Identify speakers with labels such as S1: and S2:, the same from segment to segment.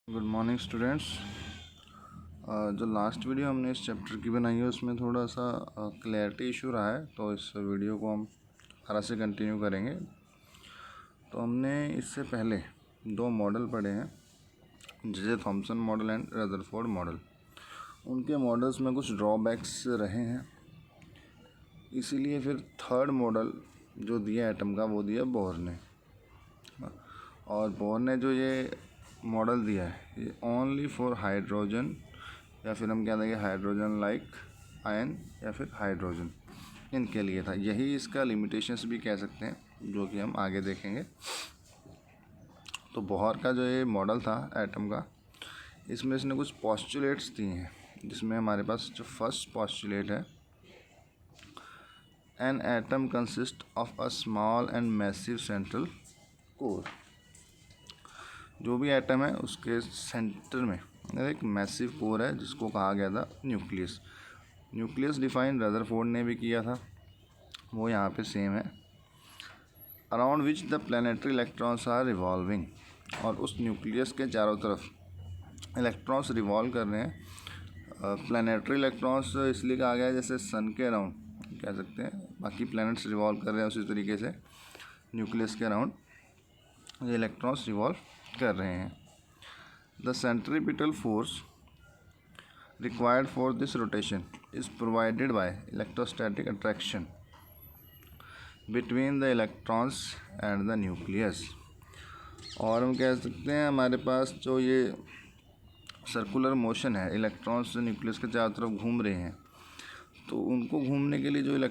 S1: Good morning students. जो last video हमने इस चैप्टर की बनाई है उसमें थोड़ा सा क्लैरिटी इशू रहा है, तो इस वीडियो को हम दोबारा से कंटिन्यू करेंगे। तो हमने इससे पहले दो मॉडल पढ़े हैं, J Thomson model and Rutherford model. उनके मॉडल्स में कुछ ड्रॉबैक्स रहे हैं, इसीलिए फिर थर्ड मॉडल जो दिया एटम का वो दिया बोर ने। और बोर ने जो ये मॉडल दिया है ये ओनली फॉर हाइड्रोजन, या फिर हम क्या देंगे हाइड्रोजन लाइक आयन, या फिर हाइड्रोजन, इनके लिए था। यही इसका लिमिटेशंस भी कह सकते हैं, जो कि हम आगे देखेंगे। तो बोहर का जो ये मॉडल था एटम का, इसमें इसने कुछ पॉस्टुलेट्स दिए हैं, जिसमें हमारे पास जो फर्स्ट पॉस्टुलेट है, an atom consist of a small and massive central core. जो भी एटम है उसके सेंटर में एक मैसिव कोर है, जिसको कहा गया था न्यूक्लियस। न्यूक्लियस डिफाइन रदरफोर्ड ने भी किया था, वो यहाँ पे सेम है। Around which the planetary electrons are revolving, और उस न्यूक्लियस के चारों तरफ इलेक्ट्रॉन्स रिवॉल्व कर रहे हैं। प्लैनेटरी इलेक्ट्रॉन्स इसलिए कहा गया है जैसे सन के अराउंड कह सकते हैं, बाकी प्लैनेट्स रिवॉल्व कर रहे हैं, उसी तरीके से न्यूक्लियस के अराउंड ये इलेक्ट्रॉन्स रिवॉल्व कर रहे हैं। The centripetal force required for this rotation is provided by electrostatic attraction between the electrons and the nucleus. और हम कह सकते हैं हमारे पास जो ये सर्कुलर मोशन है, इलेक्ट्रॉन्स न्यूक्लियस के चारों तरफ घूम रहे हैं, तो उनको घूमने के लिए जो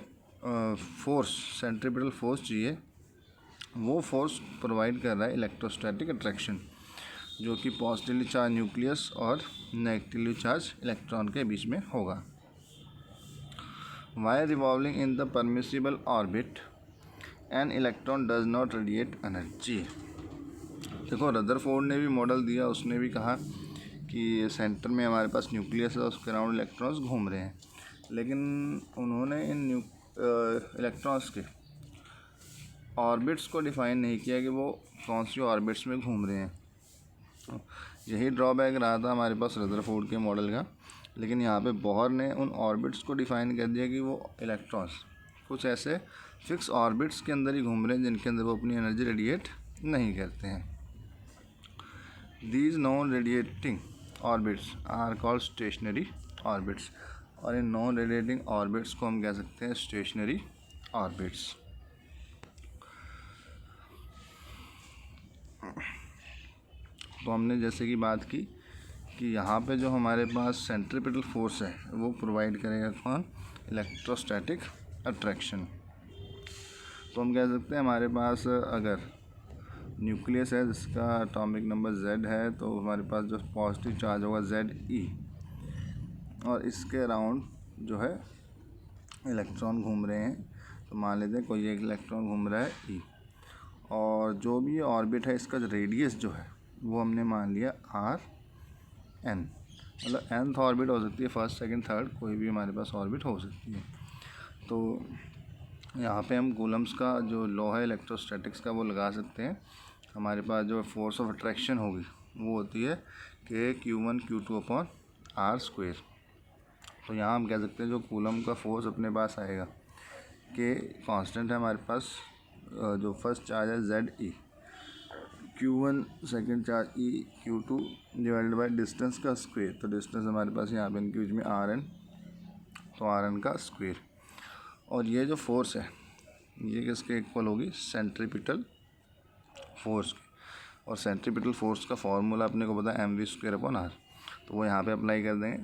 S1: फोर्स सेंट्रीपिटल फोर्स चाहिए, वो फोर्स प्रोवाइड कर रहा है इलेक्ट्रोस्टैटिक अट्रैक्शन, जो कि पॉजिटिवली चार्ज न्यूक्लियस और नेगेटिवली चार्ज इलेक्ट्रॉन के बीच में होगा। Why revolving in the permissible orbit an electron does not radiate energy. देखो रदरफोर्ड ने भी मॉडल दिया, उसने भी कहा कि सेंटर में हमारे पास न्यूक्लियस है, उसके अराउंड इलेक्ट्रॉन्स घूम रहे हैं, लेकिन उन्होंने इन इलेक्ट्रॉन्स के ऑर्बिट्स को डिफाइन नहीं किया कि वो कौन सी ऑर्बिट्स में घूम रहे हैं। यही ड्रॉबैक रहा था हमारे पास रदरफोर्ड के मॉडल का, लेकिन यहाँ पे बोहर ने उन ऑर्बिट्स को डिफाइन कर दिया कि वो इलेक्ट्रॉन्स कुछ ऐसे फिक्स ऑर्बिट्स के अंदर ही घूम रहे हैं, जिनके अंदर वो अपनी एनर्जी रेडिएट नहीं करते हैं। These non radiating orbits are called stationary orbits, और इन नॉन रेडिएटिंग ऑर्बिट्स को हम कह सकते हैं स्टेशनरी ऑर्बिट्स। तो हमने जैसे कि बात की कि यहाँ पे जो हमारे पास सेंट्रीपिटल फोर्स है वो प्रोवाइड करेगा कौन, इलेक्ट्रोस्टैटिक अट्रैक्शन। तो हम कह सकते हैं हमारे पास अगर न्यूक्लियस है जिसका एटॉमिक नंबर Z है, तो हमारे पास जो पॉजिटिव चार्ज होगा Ze, और इसके अराउंड जो है इलेक्ट्रॉन घूम रहे हैं। तो मान लेते हैं कोई एक इलेक्ट्रॉन घूम रहा है E, और जो भी ऑर्बिट है इसका जो रेडियस जो है वो हमने मान लिया Rn, मतलब nth ऑर्बिट हो सकती है, फर्स्ट सेकंड थर्ड कोई भी हमारे पास ऑर्बिट हो सकती है। तो यहाँ पे हम कूलम्स का जो लॉ है इलेक्ट्रोस्टैटिक्स का वो लगा सकते हैं। हमारे पास जो फोर्स ऑफ अट्रैक्शन होगी वो होती है Q1 Q2 अपॉन R²। तो यहाँ हम कह सकते हैं जो कूलम का फोर्स अपने पास आएगा कि कांस्टेंट है हमारे पास, जो फर्स्ट चार्ज है Ze, Q1 second charge E, Q2 divided by distance का स्क्वायर। तो डिस्टेंस हमारे पास यहाँ पे इनके बीच में Rn, तो Rn का स्क्वायर। और ये जो फोर्स है ये किसके इक्वल होगी, सेंट्रीपिटल फोर्स की। और सेंट्रीपिटल फोर्स का फॉर्मूला अपने को पता है mv²/r, तो वो यहाँ पे अप्लाई कर देंगे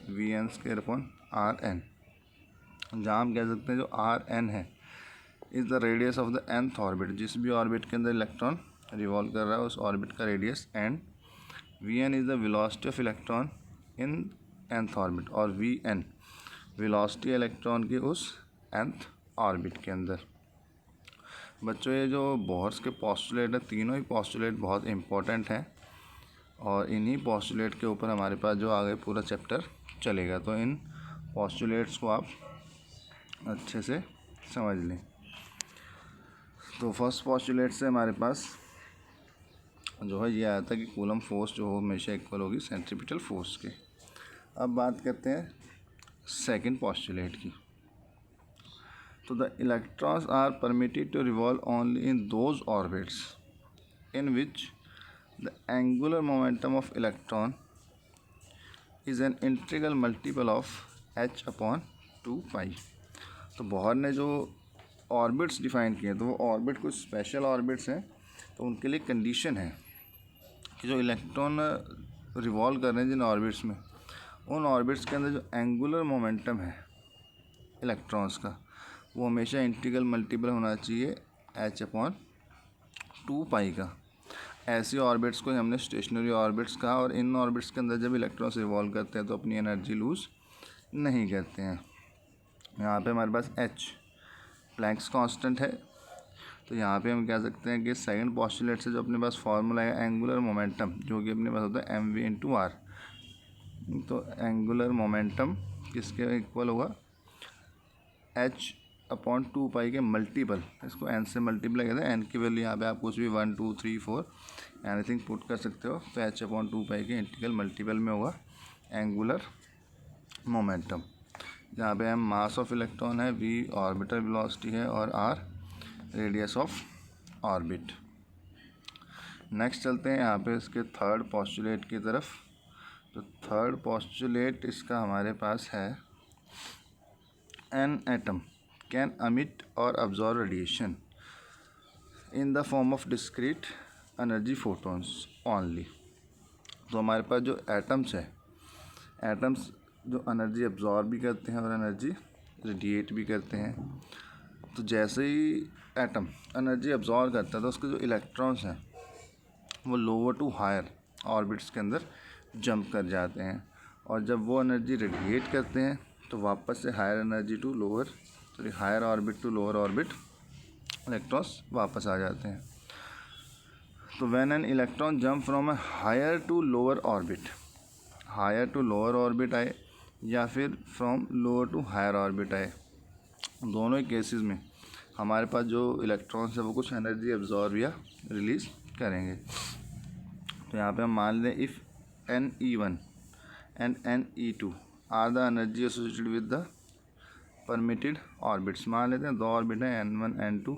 S1: mvn²/rn, जहाँ हम कह सकते हैं जो Rn है is the radius of the nth orbit, जिस भी ऑर्बिट के अंदर इलेक्ट्रॉन रिवॉल्व कर रहा है उस ऑर्बिट का radius, and Vn is the velocity of electron in nth orbit, और Vn वेलोसिटी इलेक्ट्रॉन की उस nth ऑर्बिट के अंदर। बच्चों ये जो बोहर्स के पोस्टुलेट है, तीनों ही पोस्टुलेट बहुत इंपॉर्टेंट हैं, और इन्हीं पोस्टुलेट के ऊपर हमारे पास जो आगे पूरा चैप्टर चलेगा। तो इन पोस्टुलेट्स को आप अच्छे से समझ लें। तो फर्स्ट पोस्टुलेट से हमारे पास जो है ये आया था कि कूलम फोर्स जो हो हमेशा इक्वल होगी सेंट्रीपिटल फोर्स के। अब बात करते हैं सेकंड पोस्टुलेट की। तो the electrons are permitted to revolve only in those orbits in which the angular momentum of electron is an integral multiple of h upon 2 pi. तो बोहर ने जो ऑर्बिट्स डिफाइन किए तो वो ऑर्बिट कुछ special orbits हैं, तो उनके लिए कंडीशन है कि जो इलेक्ट्रॉन रिवॉल्व कर रहे हैं जिन ऑर्बिट्स में, उन ऑर्बिट्स के अंदर जो एंगुलर मोमेंटम है इलेक्ट्रॉन्स का वो हमेशा इंटीग्रल मल्टीपल होना चाहिए h अपॉन 2 पाई का। ऐसी ऑर्बिट्स को हमने स्टेशनरी ऑर्बिट्स कहा, और इन ऑर्बिट्स के अंदर जब इलेक्ट्रॉन्स रिवॉल्व करते हैं तो अपनी एनर्जी लूज़ नहीं करते हैं। यहाँ पे हमारे पास h प्लैंक्स कांस्टेंट है, तो यहाँ पे हम कह सकते हैं कि सेकंड पोस्टुलेट से जो अपने पास फार्मूला है एंगुलर मोमेंटम, जो कि अपने पास होता है mv/r, तो एंगुलर मोमेंटम किसके इक्वल होगा h अपॉन 2 पाई के मल्टीपल, इसको n से मल्टीप्लाई कहते हैं। n की वैल्यू यहाँ पे आप कुछ भी 1 2 3 4 एनीथिंग पुट कर सकते हो, तो h अपॉन 2 पाई के इंटीग्रल मल्टीपल में होगा एंगुलर मोमेंटम, जहाँ पे m मास ऑफ इलेक्ट्रॉन है, v ऑर्बिटल वेलोसिटी है और r radius of orbit. Next चलते हैं यहाँ पे इसके थर्ड पोस्टुलेट की तरफ। तो थर्ड पोस्टुलेट इसका हमारे पास है एन एटम कैन emit और absorb radiation in the form of discrete energy photons only। तो हमारे पास जो एटम्स है, एटम्स जो एनर्जी एब्जॉर्ब भी करते हैं और एनर्जी रेडिएट भी करते हैं। तो जैसे ही एटम एनर्जी एब्जॉर्ब करता है तो उसके जो इलेक्ट्रॉन्स हैं वो लोअर टू हायर ऑर्बिट्स के अंदर जंप कर जाते हैं, और जब वो एनर्जी रेडिएट करते हैं तो वापस से higher energy to lower higher orbit to lower orbit electrons वापस आ जाते हैं। तो when an electron jump from a higher to lower orbit, higher to lower orbit आए या फिर from lower to higher orbit आए, दोनों ही केसेस में हमारे पास जो इलेक्ट्रॉन्स है वो कुछ एनर्जी एब्जॉर्ब या रिलीज़ करेंगे। तो यहाँ पे हम मान लें if NE1 and NE2 are the energy associated with the permitted orbits. मान लेते हैं दो ऑर्बिट है N1 N2,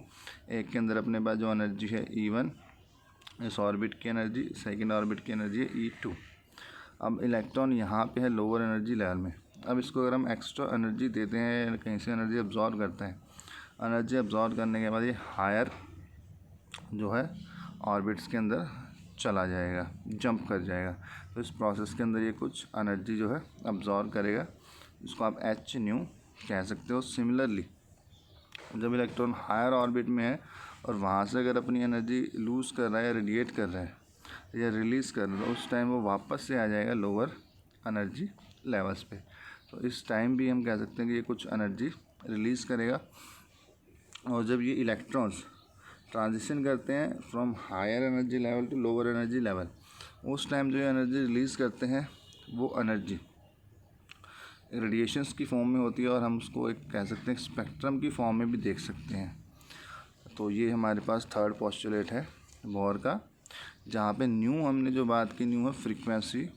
S1: एक के अंदर अपने पास जो एनर्जी है E1, इस ऑर्बिट की एनर्जी, सेकेंड ऑर्बिट की एनर्जी है E2। अब इलेक्ट्रॉन यहाँ पे है लोअर एनर्जी लेवल में। अब इसको अगर हम एक्स्ट्रा एनर्जी देते हैं, कहीं से एनर्जी एब्जॉर्ब करते हैं, एनर्जी एब्जॉर्ब करने के बाद ये हायर जो है ऑर्बिट्स के अंदर चला जाएगा, जंप कर जाएगा। तो इस प्रोसेस के अंदर ये कुछ एनर्जी जो है अब्जॉर्ब करेगा, इसको आप h न्यू कह सकते हो। सिमिलरली जब इलेक्ट्रॉन हायर ऑर्बिट में है और वहाँ से अगर अपनी एनर्जी लूज़ कर रहा है या रेडिएट कर रहा है या रिलीज़ कर रहा है, उस टाइम वो वापस से आ जाएगा लोअर एनर्जी लेवल्स पे। तो इस टाइम भी हम कह सकते हैं कि ये कुछ एनर्जी रिलीज़ करेगा। और जब ये इलेक्ट्रॉन्स ट्रांजिशन करते हैं from higher energy level to lower energy level, उस टाइम जो एनर्जी रिलीज़ करते हैं वो एनर्जी रेडिएशंस की फॉर्म में होती है, और हम उसको एक कह सकते हैं स्पेक्ट्रम की फॉर्म में भी देख सकते हैं। तो ये हमारे पास थर्ड पोस्टुलेट है बोहर का, जहाँ पे न्यू हमने जो बात की, न्यू है फ्रीक्वेंसी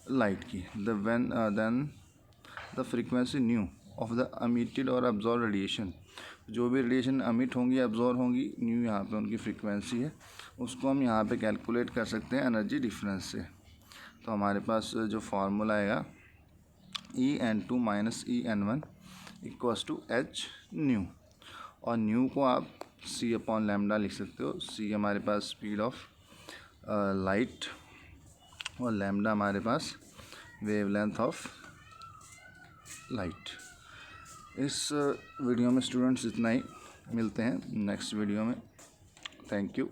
S1: लाइट की। Then the frequency nu of the emitted और अब्जॉर्ब रेडिएशन, जो भी रेडिएशन एमिट होंगी एब्जॉर्ब होंगी, न्यू यहाँ पे उनकी फ्रीक्वेंसी है, उसको हम यहाँ पे कैलकुलेट कर सकते हैं एनर्जी डिफरेंस से। तो हमारे पास जो फार्मूला आएगा EN2 minus EN1 equals to h nu, और न्यू को आप c अपॉन लैम्डा लिख सकते हो। c हमारे पास स्पीड ऑफ लाइट और लैम्डा हमारे पास वेवलेंथ ऑफ लाइट। इस वीडियो में स्टूडेंट्स इतना ही, मिलते हैं नेक्स्ट वीडियो में। Thank you.